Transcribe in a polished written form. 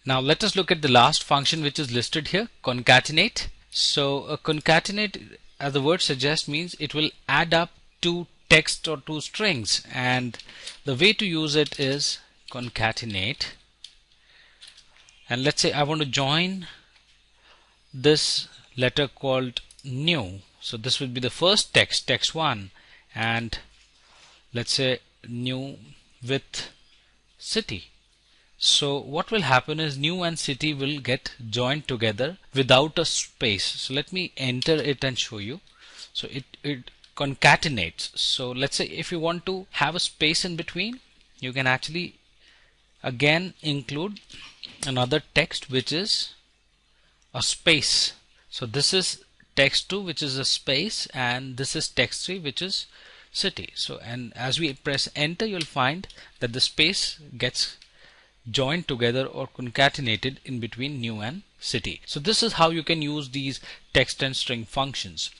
Now let us look at the last function which is listed here, concatenate. So concatenate, as the word suggests, means it will add up two text or two strings, and the way to use it is concatenate. And let's say I want to join this letter called new. So this will be the first text, text 1, and let's say new with city. So what will happen is new and city will get joined together without a space. So let me enter it and show you. So it concatenates. So let's say if you want to have a space in between, you can actually again include another text which is a space. So this is text 2 which is a space, and this is text 3 which is city. So and as we press enter, you'll find that the space gets joined together or concatenated in between new and city. So this is how you can use these text and string functions.